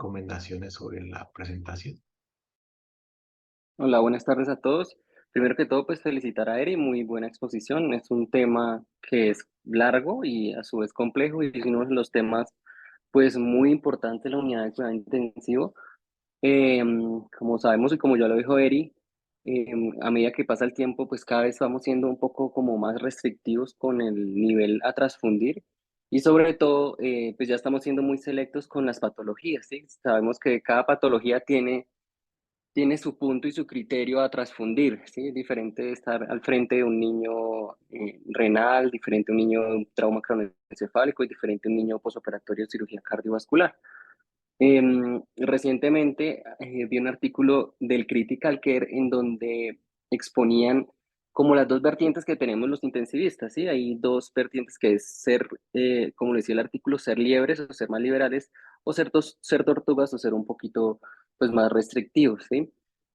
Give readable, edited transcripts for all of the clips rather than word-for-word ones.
recomendaciones sobre la presentación. Hola, buenas tardes a todos. Primero que todo, pues felicitar a Eri, muy buena exposición. Es un tema que es largo y a su vez complejo y es uno de los temas pues muy importantes de la unidad de cuidado intensivo. Como sabemos y como ya lo dijo Eri, a medida que pasa el tiempo, pues cada vez vamos siendo un poco como más restrictivos con el nivel a transfundir y sobre todo, pues ya estamos siendo muy selectos con las patologías, ¿sí? Sabemos que cada patología tiene su punto y su criterio a transfundir, ¿sí? Es diferente estar al frente de un niño renal, diferente a un niño de un trauma craneoencefálico y diferente a un niño posoperatorio de cirugía cardiovascular. Recientemente vi un artículo del Critical Care en donde exponían como las dos vertientes que tenemos los intensivistas, ¿sí? Hay dos vertientes que es ser, como decía el artículo, ser liebres o ser más liberales, o ser tortugas o ser un poquito pues, más restrictivos, ¿sí?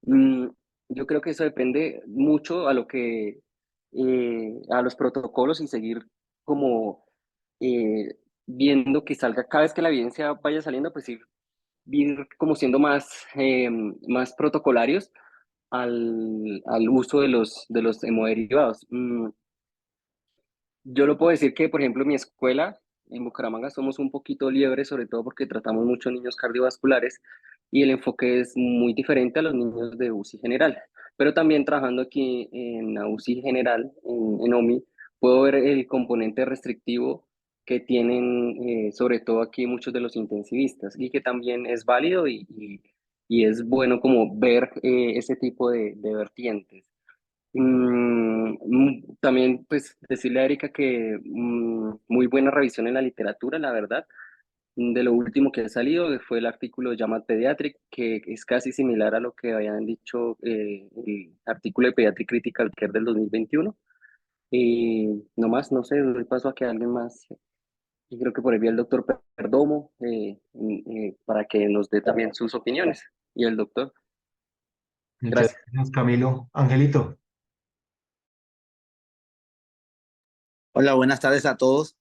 Mm, yo creo que eso depende mucho a lo que, a los protocolos y seguir como viendo que salga, cada vez que la evidencia vaya saliendo, pues ir como siendo más protocolarios al uso de los hemoderivados. Yo lo puedo decir que, por ejemplo, en mi escuela, en Bucaramanga, somos un poquito liebres, sobre todo porque tratamos mucho niños cardiovasculares y el enfoque es muy diferente a los niños de UCI general. Pero también trabajando aquí en la UCI general, en OMI, puedo ver el componente restrictivo que tienen, sobre todo aquí muchos de los intensivistas, y que también es válido y es bueno como ver ese tipo de vertientes. También, pues, decirle a Erika que muy buena revisión en la literatura, la verdad. De lo último que ha salido fue el artículo de JAMA Pediatric, que es casi similar a lo que habían dicho el artículo de Pediatric Critical Care del 2021. Y no más, no sé, doy paso a que alguien más, yo creo que por ahí vi al doctor Perdomo, para que nos dé también sus opiniones. Y el doctor, Muchas gracias. gracias, Camilo. Angelito. Hola, buenas tardes a todos.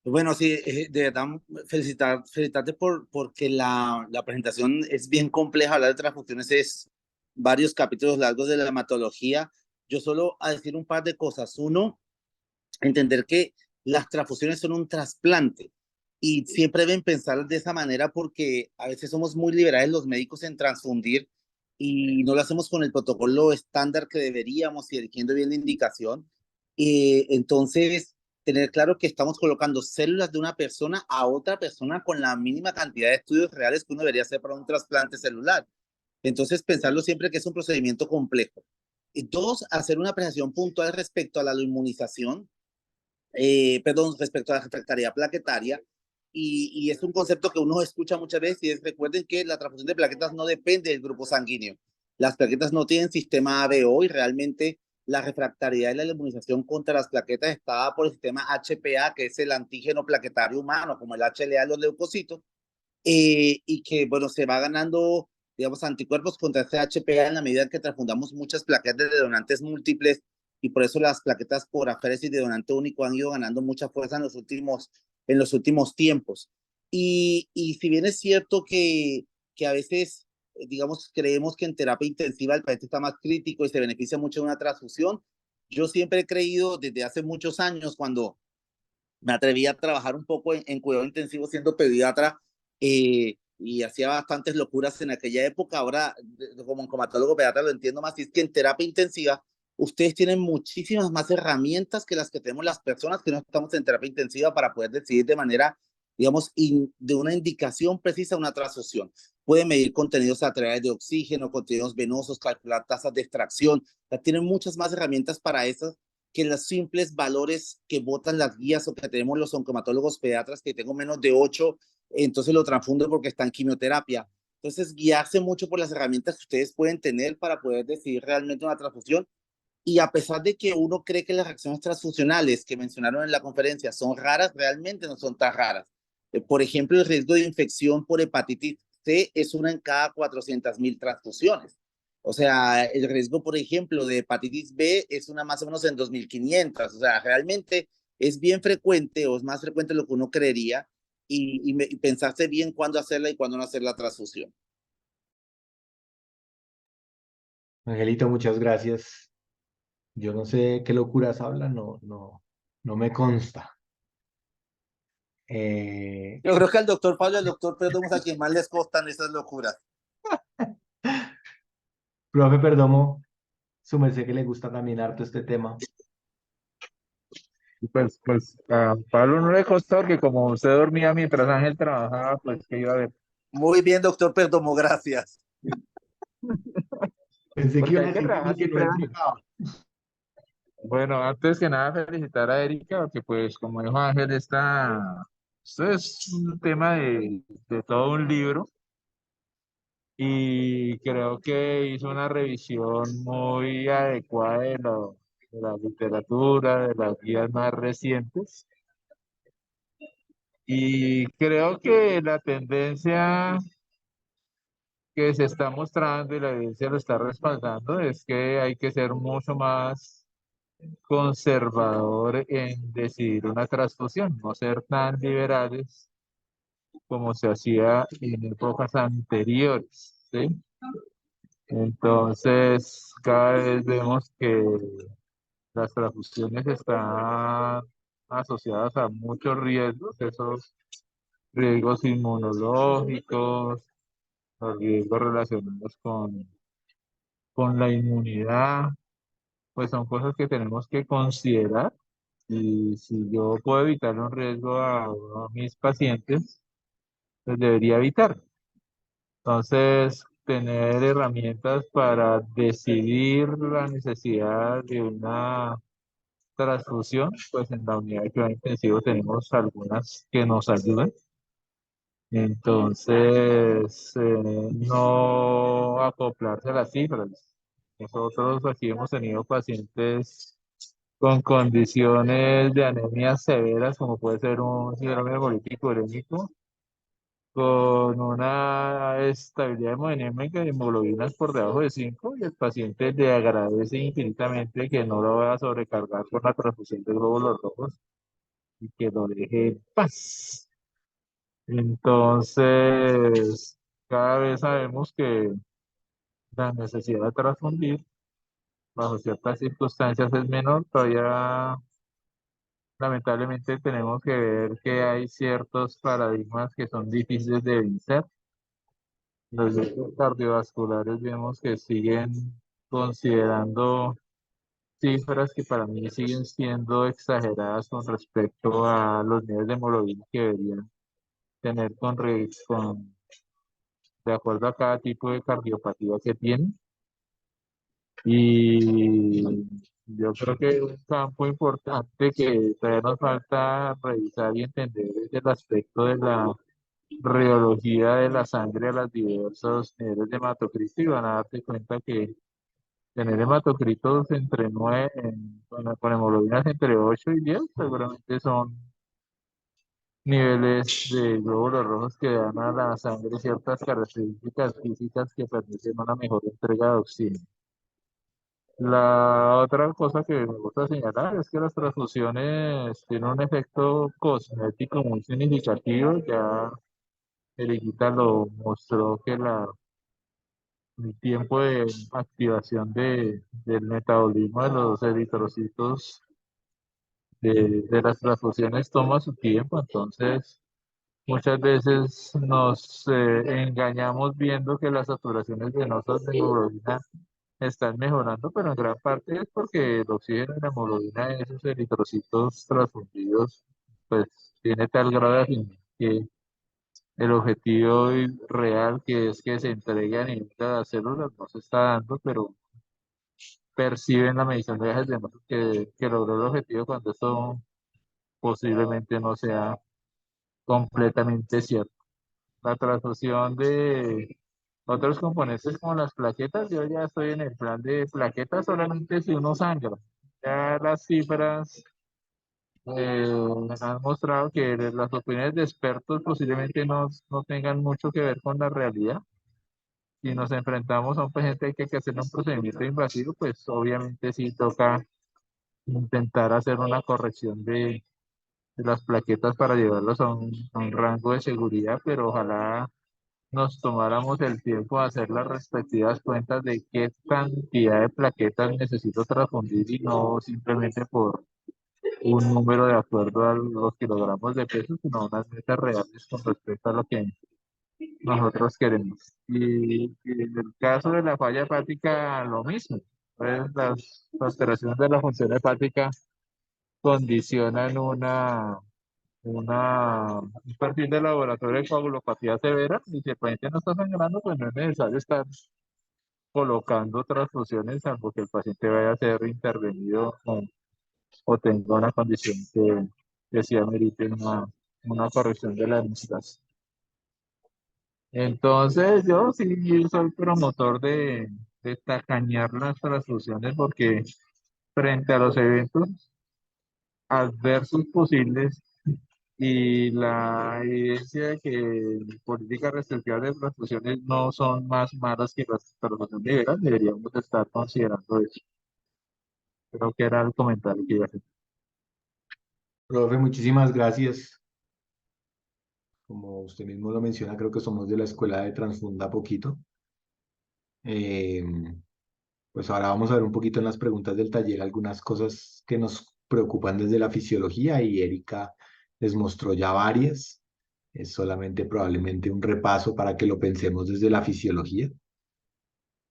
Bueno, sí, de verdad, felicitarte porque la presentación es bien compleja. Hablar de transfusiones es varios capítulos largos de la hematología. Yo solo a decir un par de cosas. Uno, entender que las transfusiones son un trasplante y siempre deben pensar de esa manera porque a veces somos muy liberales los médicos en transfundir y no lo hacemos con el protocolo estándar que deberíamos y eligiendo bien la indicación. Entonces, tener claro que estamos colocando células de una persona a otra persona con la mínima cantidad de estudios reales que uno debería hacer para un trasplante celular. Entonces, pensarlo siempre que es un procedimiento complejo. Y dos, hacer una apreciación puntual respecto a la inmunización, perdón, respecto a la refractaria plaquetaria, y es un concepto que uno escucha muchas veces, y es, recuerden que la transfusión de plaquetas no depende del grupo sanguíneo. Las plaquetas no tienen sistema ABO y realmente la refractariedad y la inmunización contra las plaquetas está dada por el sistema HPA, que es el antígeno plaquetario humano, como el HLA de los leucocitos, y que, bueno, se va ganando, digamos, anticuerpos contra este HPA en la medida que transfundamos muchas plaquetas de donantes múltiples y por eso las plaquetas por aféresis de donante único han ido ganando mucha fuerza en los últimos tiempos. Y si bien es cierto que a veces, digamos, creemos que en terapia intensiva el paciente está más crítico y se beneficia mucho de una transfusión, yo siempre he creído desde hace muchos años, cuando me atreví a trabajar un poco en cuidado intensivo siendo pediatra, y hacía bastantes locuras en aquella época. Ahora, como oncomatólogo pediatra, lo entiendo más. Y es que en terapia intensiva, ustedes tienen muchísimas más herramientas que las que tenemos las personas que no estamos en terapia intensiva para poder decidir de manera, digamos, de una indicación precisa una transfusión. Pueden medir contenidos arteriales de oxígeno, contenidos venosos, calcular tasas de extracción. O sea, tienen muchas más herramientas para eso que los simples valores que botan las guías o que tenemos los oncomatólogos pediatras, que tengo menos de 8, entonces lo transfundo porque está en quimioterapia. Entonces, guiarse mucho por las herramientas que ustedes pueden tener para poder decidir realmente una transfusión. Y a pesar de que uno cree que las reacciones transfusionales que mencionaron en la conferencia son raras, realmente no son tan raras. Por ejemplo, el riesgo de infección por hepatitis C es una en cada 400.000 transfusiones. O sea, el riesgo, por ejemplo, de hepatitis B es una más o menos en 2.500. O sea, realmente es bien frecuente, o es más frecuente de lo que uno creería. y pensaste bien cuándo hacerla y cuándo no hacer la transfusión. Angelito, muchas gracias. Yo no sé qué locuras hablan, no me consta. Eh, Yo creo que al doctor Pablo y al doctor Perdomo es a quien más les costan esas locuras. Profe Perdomo, su merced que le gusta también harto este tema. Pues a Pablo no le costó porque como usted dormía mientras Ángel trabajaba, pues que iba a ver. Muy bien, doctor Perdomo, gracias. Pensé que Porque iba a hay que decir que trabajar porque no siempre, Ángel. entregaba. Bueno, antes que nada felicitar a Erika, porque pues como dijo Ángel, esto es un tema de todo un libro y creo que hizo una revisión muy adecuada de la literatura, de las guías más recientes. Y creo que la tendencia que se está mostrando y la evidencia lo está respaldando es que hay que ser mucho más conservador en decidir una transfusión, no ser tan liberales como se hacía en épocas anteriores, ¿sí? Entonces, cada vez vemos que las transfusiones están asociadas a muchos riesgos, esos riesgos inmunológicos, los riesgos relacionados con la inmunidad, pues son cosas que tenemos que considerar y si yo puedo evitar un riesgo a mis pacientes, pues debería evitar. Entonces, tener herramientas para decidir la necesidad de una transfusión, pues en la unidad de cuidado intensivo tenemos algunas que nos ayudan. Entonces, no acoplarse a las cifras. Nosotros aquí hemos tenido pacientes con condiciones de anemia severas, como puede ser un síndrome hemolítico urémico, con una estabilidad hemodinámica de hemoglobinas por debajo de 5 y el paciente le agradece infinitamente que no lo vaya a sobrecargar con la transfusión de glóbulos rojos y que lo deje en paz. Entonces, cada vez sabemos que la necesidad de transfundir bajo ciertas circunstancias es menor. Todavía, lamentablemente, tenemos que ver que hay ciertos paradigmas que son difíciles de vencer. Los riesgos cardiovasculares vemos que siguen considerando cifras que para mí siguen siendo exageradas con respecto a los niveles de hemoglobina que deberían tener de acuerdo a cada tipo de cardiopatía que tienen. Y yo creo que un campo importante que todavía nos falta revisar y entender es el aspecto de la rheología de la sangre a los diversos niveles de hematocrito y van a darte cuenta que tener hematocritos entre 9, con hemoglobinas entre 8 y 10 seguramente son niveles de glóbulos rojos que dan a la sangre ciertas características físicas que permiten una mejor entrega de oxígeno. La otra cosa que me gusta señalar es que las transfusiones tienen un efecto cosmético muy significativo. Ya Erika lo mostró que el tiempo de activación del metabolismo de los eritrocitos de las transfusiones toma su tiempo. Entonces, muchas veces nos engañamos viendo que las saturaciones venosas de hemoglobina están mejorando, pero en gran parte es porque el oxígeno en la hemoglobina de esos eritrocitos transfundidos, pues tiene tal grado de afinidad que el objetivo real, que es que se entregue a nivel de las células, no se está dando, pero perciben la medición de viajes de masa que logró el objetivo cuando esto posiblemente no sea completamente cierto. La transfusión de otros componentes como las plaquetas, yo ya estoy en el plan de plaquetas solamente si uno sangra. Ya las cifras han mostrado que las opiniones de expertos posiblemente no tengan mucho que ver con la realidad. Si nos enfrentamos a un paciente que hay que hacer un procedimiento invasivo, pues obviamente sí toca intentar hacer una corrección las plaquetas para llevarlos a un rango de seguridad, pero ojalá nos tomáramos el tiempo de hacer las respectivas cuentas de qué cantidad de plaquetas necesito transfundir y no simplemente por un número de acuerdo a los kilogramos de peso, sino unas metas reales con respecto a lo que nosotros queremos. Y en el caso de la falla hepática, lo mismo. Pues las alteraciones de la función hepática condicionan un perfil de laboratorio de coagulopatía severa y si el paciente no está sangrando, pues no es necesario estar colocando transfusiones, salvo que el paciente vaya a ser intervenido o tenga una condición que sí amerite una corrección de la hemostasis. Entonces, yo sí soy promotor de tacañar las transfusiones porque frente a los eventos adversos posibles y la evidencia de que políticas restrictivas de transfusiones no son más malas que las transfusiones liberales, deberíamos estar considerando eso. Creo que era el comentario que iba a hacer. Profe, muchísimas gracias. Como usted mismo lo menciona, creo que somos de la escuela de Transfunda Poquito. Eh, pues ahora vamos a ver un poquito en las preguntas del taller algunas cosas que nos preocupan desde la fisiología y Erika les mostró ya varias. Es solamente probablemente un repaso para que lo pensemos desde la fisiología.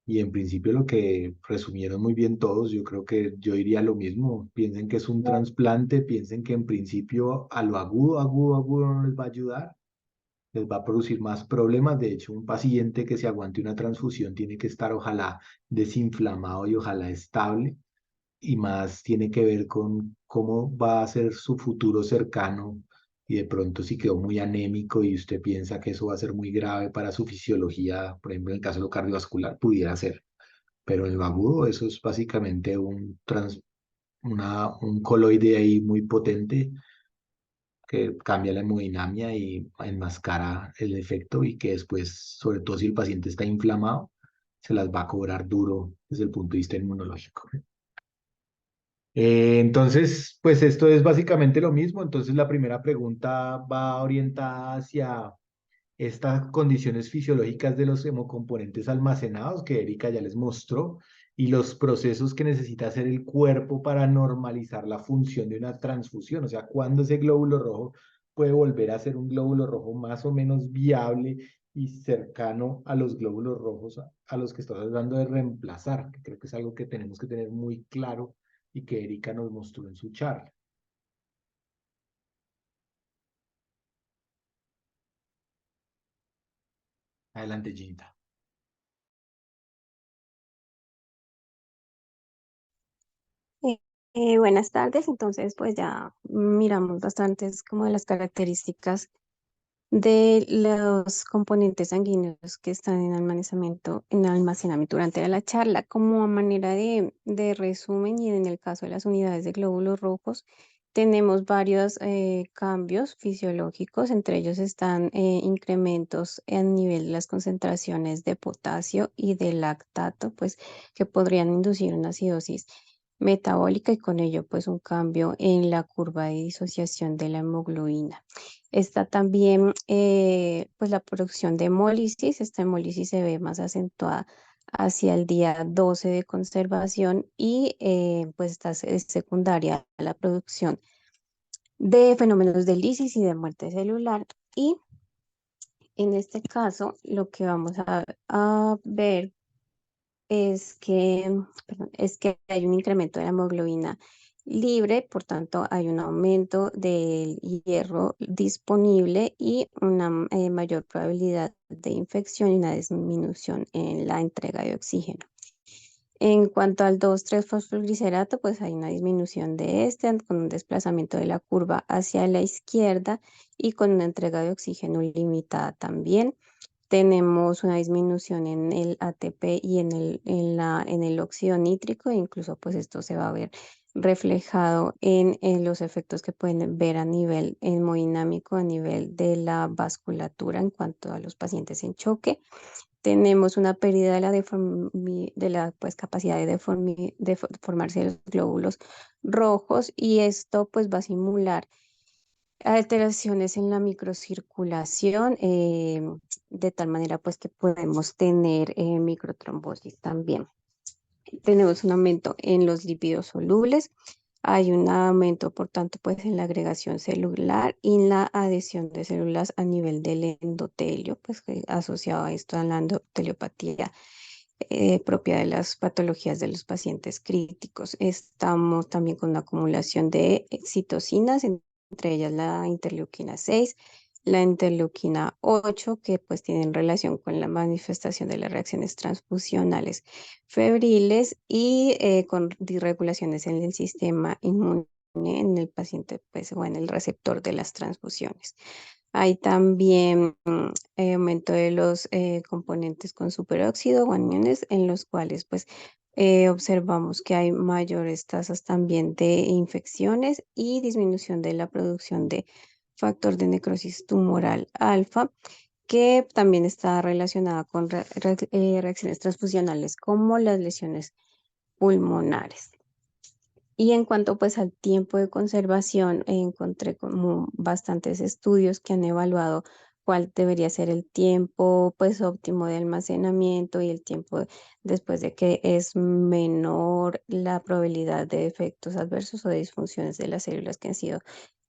Y en principio lo que resumieron muy bien todos, yo creo que yo diría lo mismo. Piensen que es un trasplante, piensen que en principio a lo agudo, agudo, agudo no les va a ayudar, les va a producir más problemas. De hecho, un paciente que se aguante una transfusión tiene que estar ojalá desinflamado y ojalá estable. Y más tiene que ver con cómo va a ser su futuro cercano. Y de pronto si quedó muy anémico y usted piensa que eso va a ser muy grave para su fisiología, por ejemplo, en el caso de lo cardiovascular, pudiera ser. Pero en lo agudo eso es básicamente un coloide ahí muy potente que cambia la hemodinamia y enmascara el efecto y que después, sobre todo si el paciente está inflamado, se las va a cobrar duro desde el punto de vista inmunológico. Entonces, pues esto es básicamente lo mismo. Entonces, la primera pregunta va orientada hacia estas condiciones fisiológicas de los hemocomponentes almacenados que Erika ya les mostró y los procesos que necesita hacer el cuerpo para normalizar la función de una transfusión. O sea, cuándo ese glóbulo rojo puede volver a ser un glóbulo rojo más o menos viable y cercano a los glóbulos rojos a los que estás tratando de reemplazar, que creo que es algo que tenemos que tener muy claro y que Erika nos mostró en su charla. Adelante, Ginta. Eh, Buenas tardes, entonces pues ya miramos bastantes como de las características de los componentes sanguíneos que están en almacenamiento durante la charla. Como a manera de resumen y en el caso de las unidades de glóbulos rojos, tenemos varios cambios fisiológicos, entre ellos están incrementos a nivel de las concentraciones de potasio y de lactato, pues que podrían inducir una acidosis metabólica y con ello pues un cambio en la curva de disociación de la hemoglobina. Está también pues la producción de hemólisis. Esta hemólisis se ve más acentuada hacia el día 12 de conservación y pues esta es secundaria a la producción de fenómenos de lisis y de muerte celular. Y en este caso lo que vamos a ver es que hay un incremento de la hemoglobina libre, por tanto hay un aumento del hierro disponible y una mayor probabilidad de infección y una disminución en la entrega de oxígeno. En cuanto al 2,3-fosfoglicerato, pues hay una disminución de este con un desplazamiento de la curva hacia la izquierda y con una entrega de oxígeno limitada también. Tenemos una disminución en el ATP y en el óxido nítrico, e incluso pues esto se va a ver reflejado en los efectos que pueden ver a nivel hemodinámico, a nivel de la vasculatura en cuanto a los pacientes en choque. Tenemos una pérdida de la pues, capacidad de formarse los glóbulos rojos y esto pues va a simular alteraciones en la microcirculación, de tal manera pues que podemos tener microtrombosis también. Tenemos un aumento en los lípidos solubles, hay un aumento, por tanto, pues en la agregación celular y en la adhesión de células a nivel del endotelio, pues asociado a esto a la endoteliopatía propia de las patologías de los pacientes críticos. Estamos también con una acumulación de citocinas, entre ellas la interleuquina 6, la interleuquina 8, que pues tienen relación con la manifestación de las reacciones transfusionales febriles y con disregulaciones en el sistema inmune en el paciente, pues, o en el receptor de las transfusiones. Hay también aumento de los componentes con superóxido o aniones en los cuales pues observamos que hay mayores tasas también de infecciones y disminución de la producción de factor de necrosis tumoral alfa, que también está relacionada con reacciones transfusionales como las lesiones pulmonares. Y en cuanto pues al tiempo de conservación, encontré como bastantes estudios que han evaluado cuál debería ser el tiempo pues óptimo de almacenamiento y el tiempo después de que es menor la probabilidad de efectos adversos o de disfunciones de las células que han sido,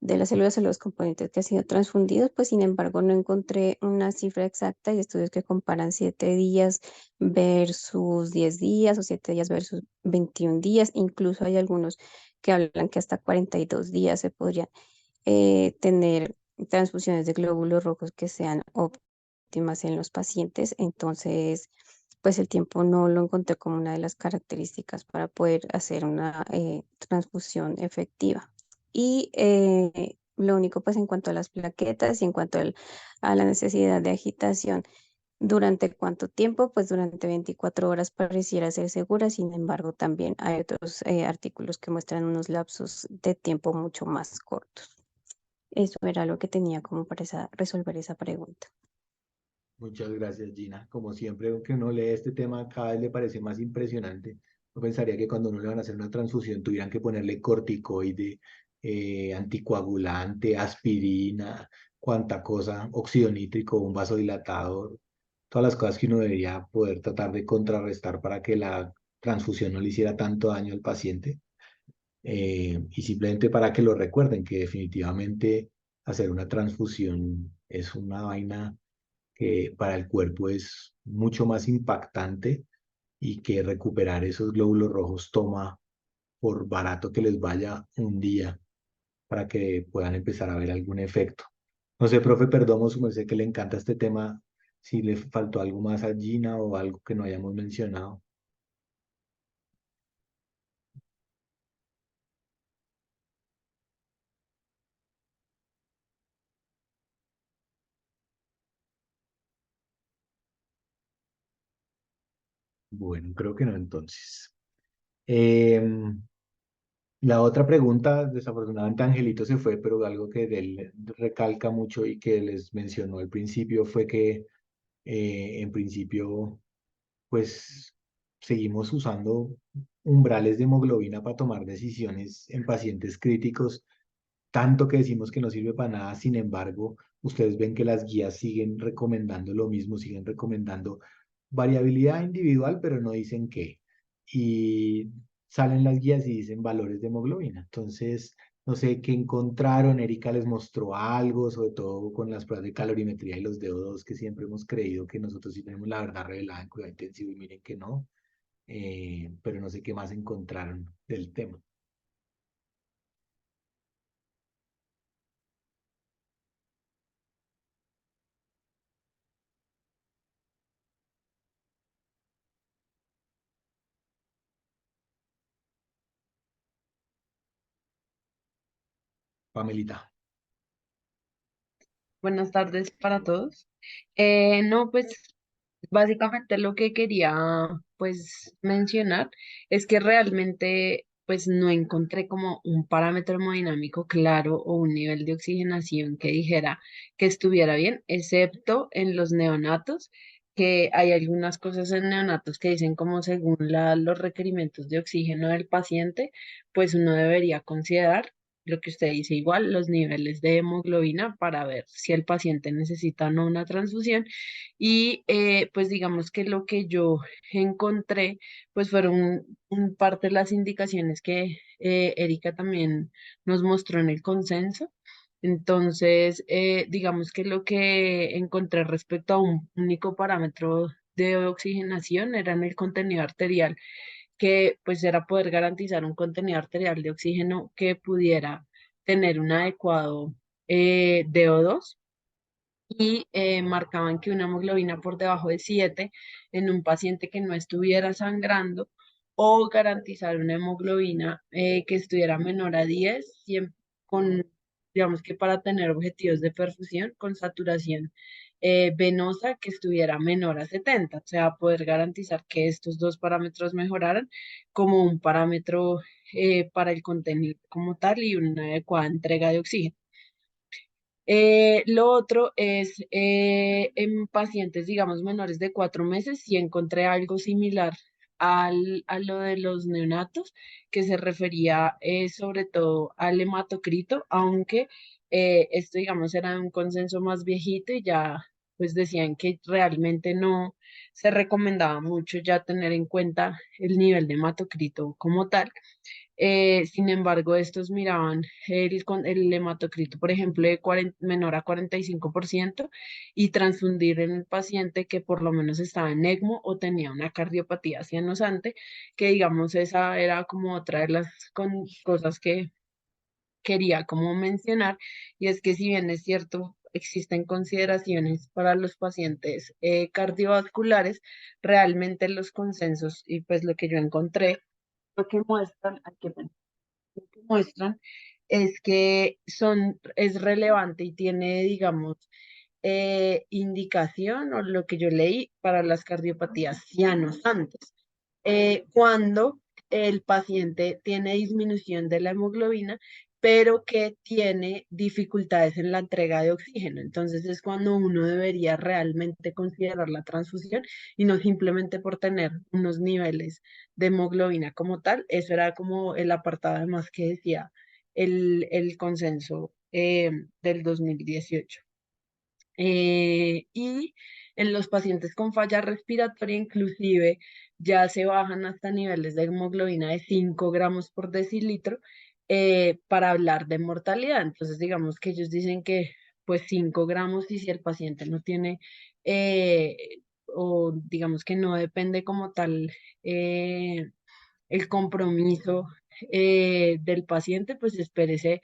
de las células o los componentes que han sido transfundidos, pues sin embargo no encontré una cifra exacta. Hay estudios que comparan 7 días versus 10 días o 7 días versus 21 días. Incluso hay algunos que hablan que hasta 42 días se podrían tener transfusiones de glóbulos rojos que sean óptimas en los pacientes. Entonces, pues el tiempo no lo encontré como una de las características para poder hacer una transfusión efectiva. Y lo único, pues en cuanto a las plaquetas y en cuanto a la necesidad de agitación, ¿durante cuánto tiempo? Pues durante 24 horas pareciera ser segura, sin embargo, también hay otros artículos que muestran unos lapsos de tiempo mucho más cortos. Eso era lo que tenía como para resolver esa pregunta. Muchas gracias, Gina. Como siempre, aunque uno lee este tema, cada vez le parece más impresionante. No pensaría que cuando uno le van a hacer una transfusión tuvieran que ponerle corticoide, anticoagulante, aspirina, cuánta cosa, óxido nítrico, un vasodilatador, todas las cosas que uno debería poder tratar de contrarrestar para que la transfusión no le hiciera tanto daño al paciente. Y simplemente para que lo recuerden que definitivamente hacer una transfusión es una vaina que para el cuerpo es mucho más impactante y que recuperar esos glóbulos rojos toma, por barato que les vaya, un día para que puedan empezar a ver algún efecto. No sé, profe, perdón, su merced que le encanta este tema, si le faltó algo más a Gina o algo que no hayamos mencionado. Bueno, creo que no entonces. Em, La otra pregunta, desafortunadamente Angelito se fue, pero algo que él recalca mucho y que les mencionó al principio fue que en principio, pues seguimos usando umbrales de hemoglobina para tomar decisiones en pacientes críticos, tanto que decimos que no sirve para nada. Sin embargo, ustedes ven que las guías siguen recomendando lo mismo, siguen recomendando variabilidad individual, pero no dicen qué. Y salen las guías y dicen valores de hemoglobina. Entonces, no sé qué encontraron. Erika les mostró algo, sobre todo con las pruebas de calorimetría y los DO2, que siempre hemos creído que nosotros sí tenemos la verdad revelada en cuidado intensivo y miren que no. Pero no sé qué más encontraron del tema. Pamelita. Buenas tardes para todos. No, pues básicamente lo que quería pues mencionar es que realmente pues no encontré como un parámetro hemodinámico claro o un nivel de oxigenación que dijera que estuviera bien, excepto en los neonatos, que hay algunas cosas en neonatos que dicen como según los requerimientos de oxígeno del paciente, pues uno debería considerar lo que usted dice, igual los niveles de hemoglobina para ver si el paciente necesita o no una transfusión. Y pues digamos que lo que yo encontré, pues fueron un parte de las indicaciones que Erika también nos mostró en el consenso. Entonces, digamos que lo que encontré respecto a un único parámetro de oxigenación era en el contenido arterial, que pues era poder garantizar un contenido arterial de oxígeno que pudiera tener un adecuado DO2, y marcaban que una hemoglobina por debajo de 7 en un paciente que no estuviera sangrando, o garantizar una hemoglobina que estuviera menor a 10, con, digamos que para tener objetivos de perfusión con saturación venosa que estuviera menor a 70, o sea, poder garantizar que estos dos parámetros mejoraran como un parámetro para el contenido como tal y una adecuada entrega de oxígeno. Lo otro es en pacientes, digamos, menores de 4 meses, si encontré algo similar a lo de los neonatos, que se refería sobre todo al hematocrito, aunque esto, digamos, era un consenso más viejito y ya pues decían que realmente no se recomendaba mucho ya tener en cuenta el nivel de hematocrito como tal. Sin embargo, estos miraban el hematocrito, por ejemplo, de menor a 45%, y transfundir en el paciente que por lo menos estaba en ECMO o tenía una cardiopatía cianosante, que digamos esa era como otra de las cosas que quería como mencionar, y es que si bien es cierto, existen consideraciones para los pacientes cardiovasculares, realmente los consensos y pues lo que yo encontré, lo que muestran, lo que muestran es que es relevante y tiene, digamos, indicación, o lo que yo leí, para las cardiopatías cianosantes. Cuando el paciente tiene disminución de la hemoglobina, pero que tiene dificultades en la entrega de oxígeno. Entonces es cuando uno debería realmente considerar la transfusión, y no simplemente por tener unos niveles de hemoglobina como tal. Eso era como el apartado además que decía el consenso del 2018. Y en los pacientes con falla respiratoria, inclusive, ya se bajan hasta niveles de hemoglobina de 5 gramos por decilitro para hablar de mortalidad. Entonces, digamos que ellos dicen que pues 5 gramos, y si el paciente no tiene, eh, o digamos que no depende como tal el compromiso del paciente, pues espérese.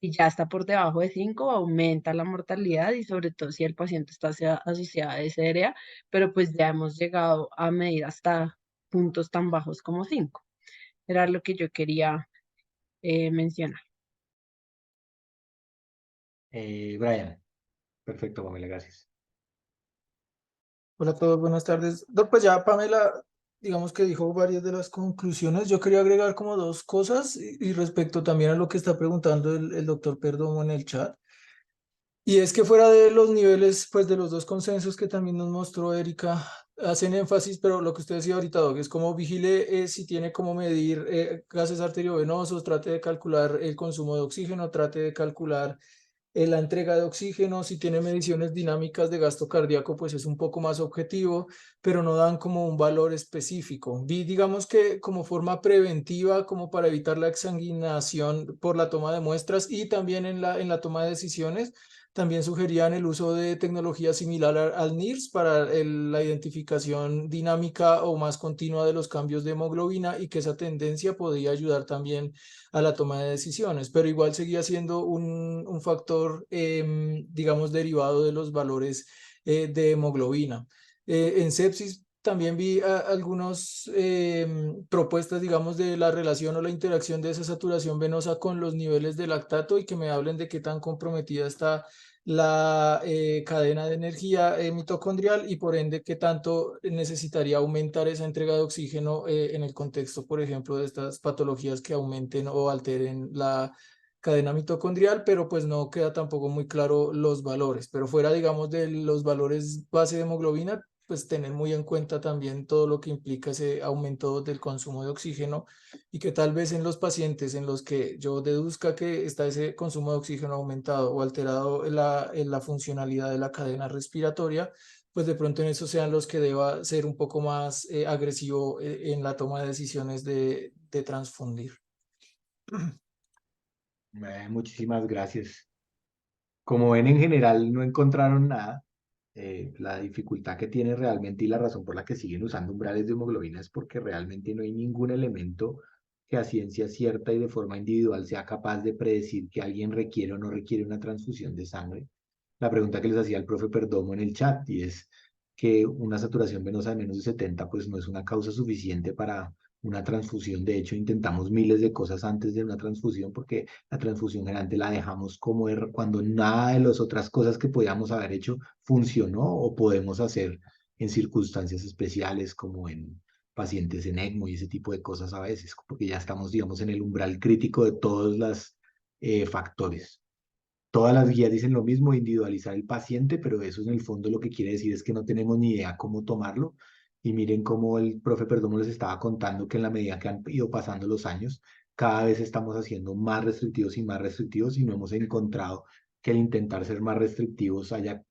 Si ya está por debajo de 5, aumenta la mortalidad, y sobre todo si el paciente está asociado a SRA, pero pues ya hemos llegado a medir hasta puntos tan bajos como 5. Era lo que yo quería mencionar. Brian, perfecto, Pamela, gracias. Hola a todos, buenas tardes. No, pues ya Pamela, digamos que dijo varias de las conclusiones. Yo quería agregar como dos cosas y respecto también a lo que está preguntando el doctor Perdomo en el chat. Y es que fuera de los niveles, pues de los dos consensos que también nos mostró Erika, hacen énfasis, pero lo que usted decía ahorita, Doc, es como vigile si tiene como medir gases arteriovenosos, trate de calcular el consumo de oxígeno, trate de calcular la entrega de oxígeno. Si tiene mediciones dinámicas de gasto cardíaco, pues es un poco más objetivo, pero no dan como un valor específico. Digamos que como forma preventiva, como para evitar la exsanguinación por la toma de muestras y también en la toma de decisiones, también sugerían el uso de tecnología similar al NIRS para la identificación dinámica o más continua de los cambios de hemoglobina, y que esa tendencia podría ayudar también a la toma de decisiones, pero igual seguía siendo un factor, digamos, derivado de los valores de hemoglobina. En sepsis también vi algunas propuestas, digamos, de la relación o la interacción de esa saturación venosa con los niveles de lactato, y que me hablen de qué tan comprometida está la cadena de energía mitocondrial, y por ende qué tanto necesitaría aumentar esa entrega de oxígeno en el contexto, por ejemplo, de estas patologías que aumenten o alteren la cadena mitocondrial, pero pues no queda tampoco muy claro los valores. Pero fuera, digamos, de los valores base de hemoglobina, pues tener muy en cuenta también todo lo que implica ese aumento del consumo de oxígeno y que tal vez en los pacientes en los que yo deduzca que está ese consumo de oxígeno aumentado o alterado en la funcionalidad de la cadena respiratoria, pues de pronto en esos sean los que deba ser un poco más agresivo en la toma de decisiones de transfundir. Muchísimas gracias. Como ven, en general no encontraron nada. La dificultad que tiene realmente y la razón por la que siguen usando umbrales de hemoglobina es porque realmente no hay ningún elemento que a ciencia cierta y de forma individual sea capaz de predecir que alguien requiere o no requiere una transfusión de sangre. La pregunta que les hacía el profe Perdomo en el chat y es que una saturación venosa de menos de 70 pues no es una causa suficiente para una transfusión. De hecho, intentamos miles de cosas antes de una transfusión porque la transfusión generalmente la dejamos como cuando nada de las otras cosas que podíamos haber hecho funcionó o podemos hacer en circunstancias especiales como en pacientes en ECMO y ese tipo de cosas a veces, porque ya estamos, digamos, en el umbral crítico de todos los factores. Todas las guías dicen lo mismo, individualizar el paciente, pero eso en el fondo lo que quiere decir es que no tenemos ni idea cómo tomarlo. Y miren cómo el profe Perdomo les estaba contando que en la medida que han ido pasando los años, cada vez estamos haciendo más restrictivos y no hemos encontrado que el intentar ser más restrictivos haya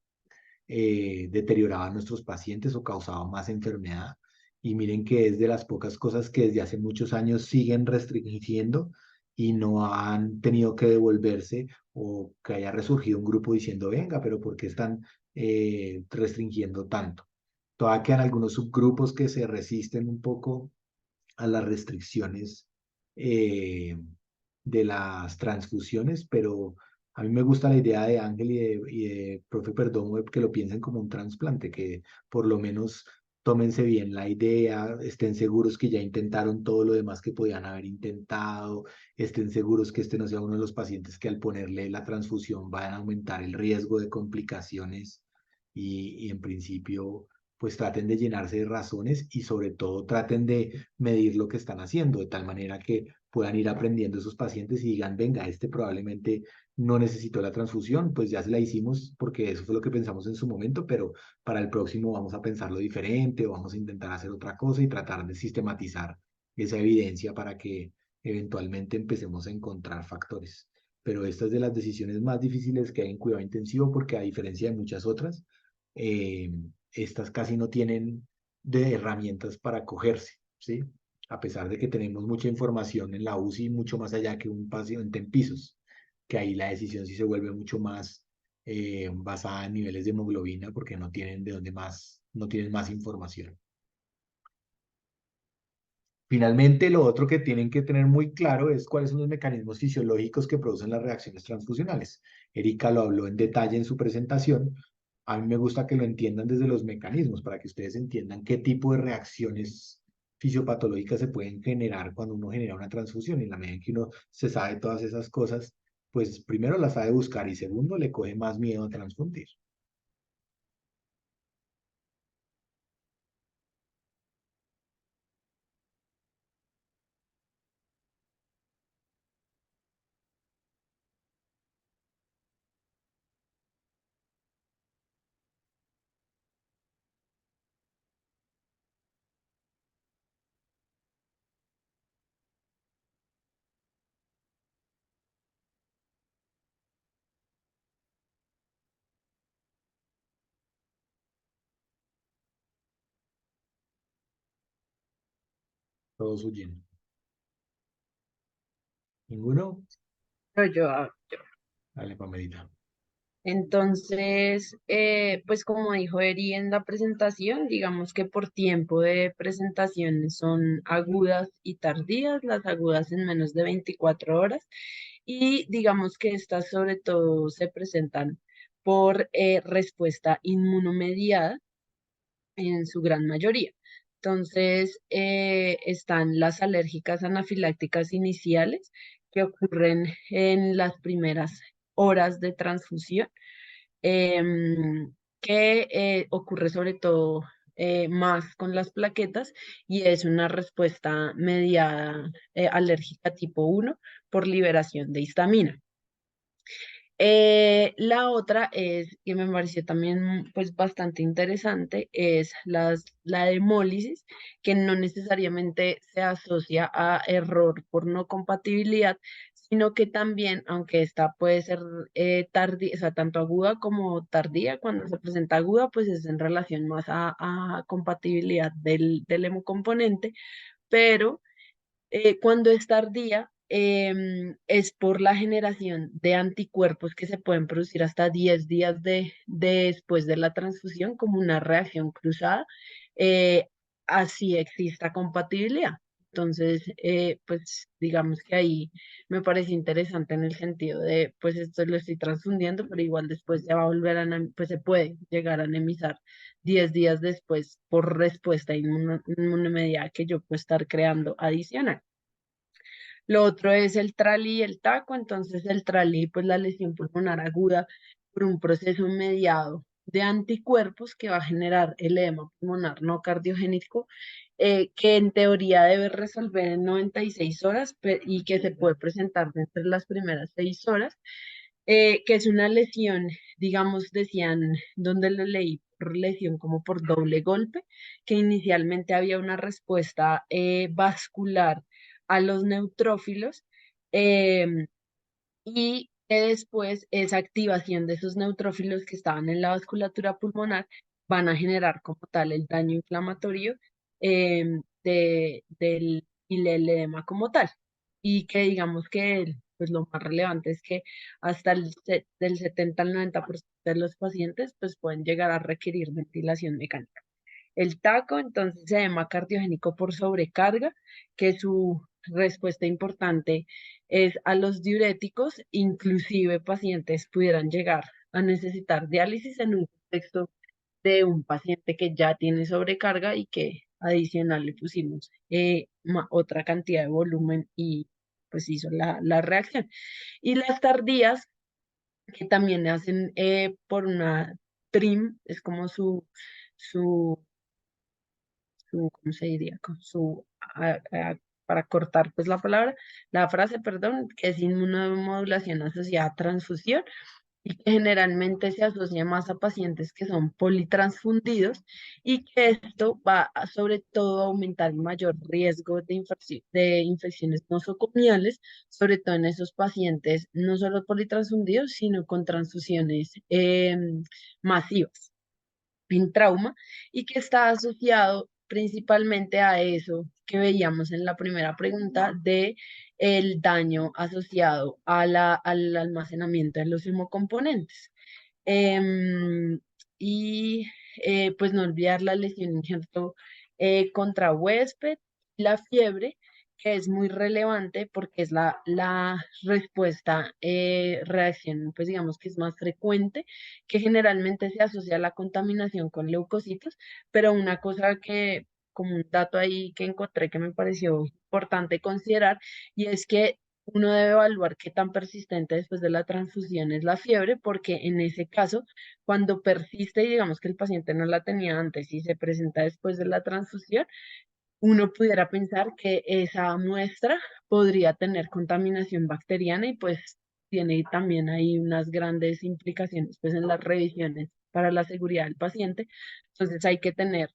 deteriorado a nuestros pacientes o causado más enfermedad. Y miren que es de las pocas cosas que desde hace muchos años siguen restringiendo y no han tenido que devolverse o que haya resurgido un grupo diciendo, venga, pero ¿por qué están restringiendo tanto? Todavía quedan algunos subgrupos que se resisten un poco a las restricciones eh, de las transfusiones, pero a mí me gusta la idea de Ángel y de profe Perdomo de que lo piensen como un trasplante, que por lo menos tómense bien la idea, estén seguros que ya intentaron todo lo demás que podían haber intentado, estén seguros que este no sea uno de los pacientes que al ponerle la transfusión van a aumentar el riesgo de complicaciones y en principio pues traten de llenarse de razones y sobre todo traten de medir lo que están haciendo, de tal manera que puedan ir aprendiendo esos pacientes y digan, venga, este probablemente no necesitó la transfusión, pues ya se la hicimos porque eso fue lo que pensamos en su momento, pero para el próximo vamos a pensarlo diferente o vamos a intentar hacer otra cosa y tratar de sistematizar esa evidencia para que eventualmente empecemos a encontrar factores. Pero esta es de las decisiones más difíciles que hay en cuidado intensivo porque a diferencia de muchas otras, eh, estas casi no tienen de herramientas para acogerse, ¿sí? A pesar de que tenemos mucha información en la UCI, mucho más allá que un paciente en pisos, que ahí la decisión sí se vuelve mucho más basada en niveles de hemoglobina porque no tienen de dónde más, no tienen más información. Finalmente, lo otro que tienen que tener muy claro es cuáles son los mecanismos fisiológicos que producen las reacciones transfusionales. Erika lo habló en detalle en su presentación. A mí me gusta que lo entiendan desde los mecanismos para que ustedes entiendan qué tipo de reacciones fisiopatológicas se pueden generar cuando uno genera una transfusión. Y en la medida en que uno se sabe todas esas cosas, pues primero las sabe buscar y segundo le coge más miedo a transfundir. Todos huyen. ¿Ninguno? Yo, Dale, Pamelita. entonces, pues como dijo Eri en la presentación, digamos que por tiempo de presentación son agudas y tardías, las agudas en menos de 24 horas y digamos que estas sobre todo se presentan por respuesta inmunomediada en su gran mayoría. Entonces, están las alérgicas anafilácticas iniciales que ocurren en las primeras horas de transfusión, que ocurre sobre todo más con las plaquetas y es una respuesta mediada alérgica tipo 1 por liberación de histamina. La otra es, que me pareció también pues bastante interesante, es la hemólisis, que no necesariamente se asocia a error por no compatibilidad, sino que también, aunque esta puede ser tardía, o sea, tanto aguda como tardía, cuando se presenta aguda, pues es en relación más a compatibilidad del hemocomponente, pero cuando es tardía, es por la generación de anticuerpos que se pueden producir hasta 10 días después de la transfusión, como una reacción cruzada, eh, así exista compatibilidad. Entonces, pues digamos que ahí me parece interesante en el sentido de, pues esto lo estoy transfundiendo, pero igual después ya va a volver pues se puede llegar a anemizar 10 días después por respuesta inmunomediada que yo puedo estar creando adicional. Lo otro es el trali y el taco. Entonces el trali, pues la lesión pulmonar aguda por un proceso mediado de anticuerpos que va a generar el edema pulmonar no cardiogénico, que en teoría debe resolver en 96 horas y que se puede presentar entre las primeras 6 horas, que es una lesión, digamos, decían, donde lo leí, por lesión como por doble golpe, que inicialmente había una respuesta vascular a los neutrófilos, em, y que después esa activación de esos neutrófilos que estaban en la vasculatura pulmonar van a generar como tal el daño inflamatorio y el edema como tal. Y que digamos que pues lo más relevante es que hasta del 70 al 90% de los pacientes pues pueden llegar a requerir ventilación mecánica. El taco, entonces, edema cardiogénico por sobrecarga, que su respuesta importante es a los diuréticos, inclusive pacientes pudieran llegar a necesitar diálisis en un contexto de un paciente que ya tiene sobrecarga y que adicional le pusimos otra cantidad de volumen y pues hizo la reacción. Y las tardías, que también hacen por una TRIM, es como su ¿cómo se diría? Con para cortar pues la palabra, la frase, perdón, que es inmunomodulación asociada a transfusión y que generalmente se asocia más a pacientes que son politransfundidos y que esto va sobre todo a aumentar el mayor riesgo de infecciones nosocomiales, sobre todo en esos pacientes no solo politransfundidos, sino con transfusiones masivas en trauma y que está asociado principalmente a eso que veíamos en la primera pregunta de el daño asociado al almacenamiento de los hemocomponentes. Em, y pues no olvidar la lesión injerto contra huésped, la fiebre, que es muy relevante porque es la respuesta, reacción, pues digamos que es más frecuente, que generalmente se asocia a la contaminación con leucocitos, pero una cosa que, como un dato ahí que encontré que me pareció importante considerar, y es que uno debe evaluar qué tan persistente después de la transfusión es la fiebre, porque en ese caso, cuando persiste y digamos que el paciente no la tenía antes y se presenta después de la transfusión, uno pudiera pensar que esa muestra podría tener contaminación bacteriana y pues tiene también ahí unas grandes implicaciones pues en las revisiones para la seguridad del paciente. Entonces hay que tener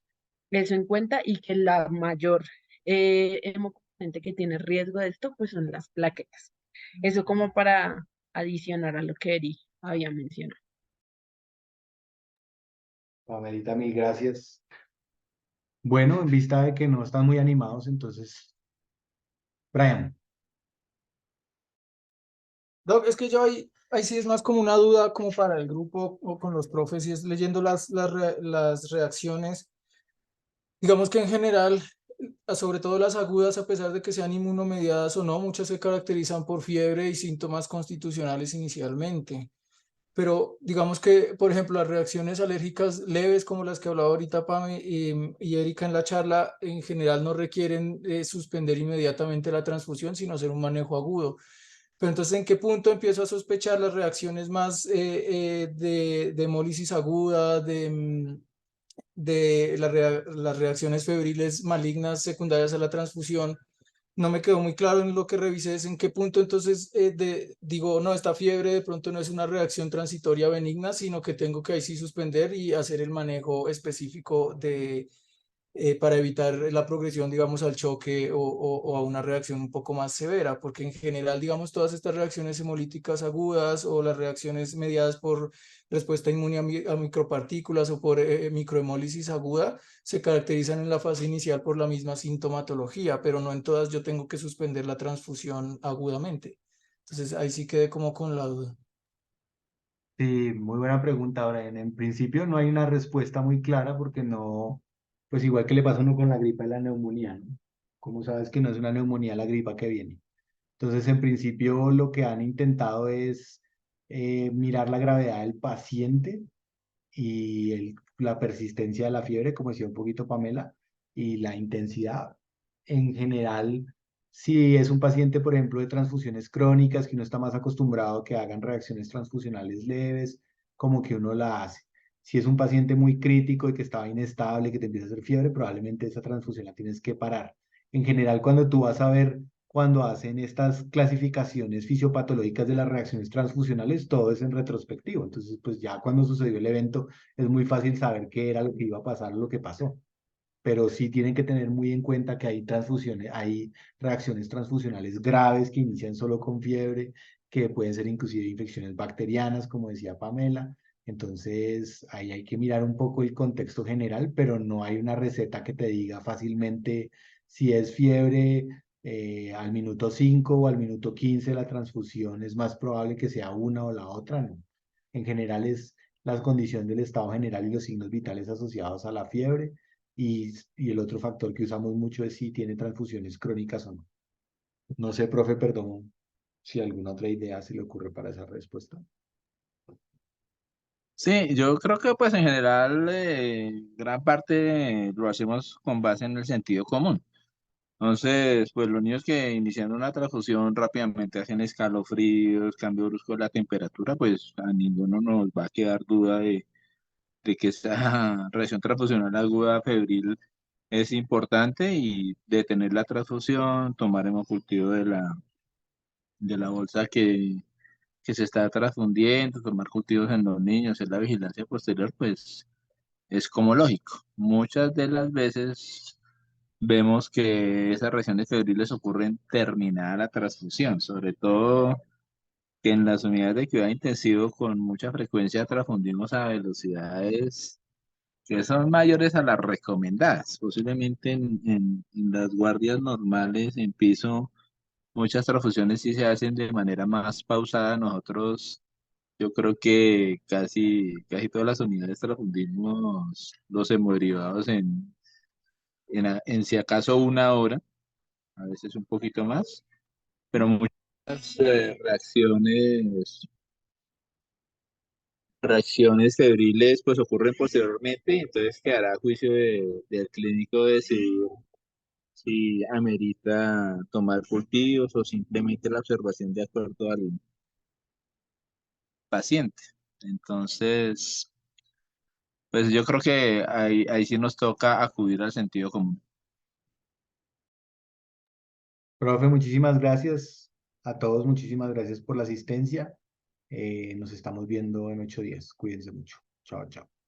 eso en cuenta y que la mayor hemocomponente que tiene riesgo de esto pues son las plaquetas. Eso como para adicionar a lo que Eri había mencionado. Pamelita, mil gracias. Bueno, en vista de que no están muy animados, entonces, Brian, Doc, es que yo ahí sí es más como una duda como para el grupo o con los profes, y es leyendo las reacciones. Digamos que en general, sobre todo las agudas, a pesar de que sean inmunomediadas o no, muchas se caracterizan por fiebre y síntomas constitucionales inicialmente. Pero digamos que, por ejemplo, las reacciones alérgicas leves, como las que hablaba ahorita Pame y Erika en la charla, en general no requieren suspender inmediatamente la transfusión, sino hacer un manejo agudo. Pero entonces, ¿en qué punto empiezo a sospechar las reacciones más de hemólisis aguda, de las reacciones febriles malignas secundarias a la transfusión? no me quedó muy claro en lo que revisé, es en qué punto entonces digo, no, esta fiebre de pronto no es una reacción transitoria benigna, sino que tengo que ahí sí suspender y hacer el manejo específico para evitar la progresión, digamos, al choque o a una reacción un poco más severa, porque en general, digamos, todas estas reacciones hemolíticas agudas o las reacciones mediadas por respuesta inmune a micropartículas o por microhemólisis aguda se caracterizan en la fase inicial por la misma sintomatología, pero no en todas yo tengo que suspender la transfusión agudamente. Entonces ahí sí quedé como con la duda. Sí, muy buena pregunta. Ahora, en principio no hay una respuesta muy clara porque no, pues igual que le pasa a uno con la gripa y la neumonía, ¿no? ¿Cómo sabes que no es una neumonía la gripa que viene? Entonces, en principio lo que han intentado es mirar la gravedad del paciente y la persistencia de la fiebre, como decía un poquito Pamela, y la intensidad. En general, si es un paciente, por ejemplo, de transfusiones crónicas, que uno está más acostumbrado a que hagan reacciones transfusionales leves, como que uno la hace. Si es un paciente muy crítico y que estaba inestable, que te empieza a hacer fiebre, probablemente esa transfusión la tienes que parar. En general, cuando tú vas a ver, cuando hacen estas clasificaciones fisiopatológicas de las reacciones transfusionales, todo es en retrospectivo. Entonces, pues ya cuando sucedió el evento, es muy fácil saber qué era lo que iba a pasar, lo que pasó. Pero sí tienen que tener muy en cuenta que hay transfusiones, hay reacciones transfusionales graves que inician solo con fiebre, que pueden ser inclusive infecciones bacterianas, como decía Pamela. Entonces, ahí hay que mirar un poco el contexto general, pero no hay una receta que te diga fácilmente si es fiebre al minuto 5 o al minuto 15 la transfusión es más probable que sea una o la otra, no. En general es la condición del estado general y los signos vitales asociados a la fiebre y el otro factor que usamos mucho es si tiene transfusiones crónicas o no. No sé, profe, perdón, si alguna otra idea se le ocurre para esa respuesta. Sí, yo creo que pues en general gran parte lo hacemos con base en el sentido común. Entonces, pues los niños que inician una transfusión rápidamente hacen escalofríos, cambio brusco de la temperatura, pues a ninguno nos va a quedar duda de que esta reacción transfusional aguda febril es importante y detener la transfusión, tomar hemocultivo de la bolsa que se está transfundiendo, tomar cultivos en los niños, en la vigilancia posterior, pues es como lógico. Muchas de las veces vemos que esas reacciones febriles ocurren terminada la transfusión, sobre todo que en las unidades de cuidado intensivo con mucha frecuencia transfundimos a velocidades que son mayores a las recomendadas. Posiblemente en las guardias normales en piso, muchas transfusiones sí se hacen de manera más pausada. Nosotros, yo creo que casi todas las unidades transfundimos los hemoderivados en si acaso una hora, a veces un poquito más, pero muchas reacciones febriles pues ocurren posteriormente, entonces quedará a juicio del clínico decidir si amerita tomar cultivos o simplemente la observación de acuerdo al paciente. Entonces, pues yo creo que ahí sí nos toca acudir al sentido común. Profe, muchísimas gracias a todos, muchísimas gracias por la asistencia. Nos estamos viendo en 8 días. Cuídense mucho. Chao, chao.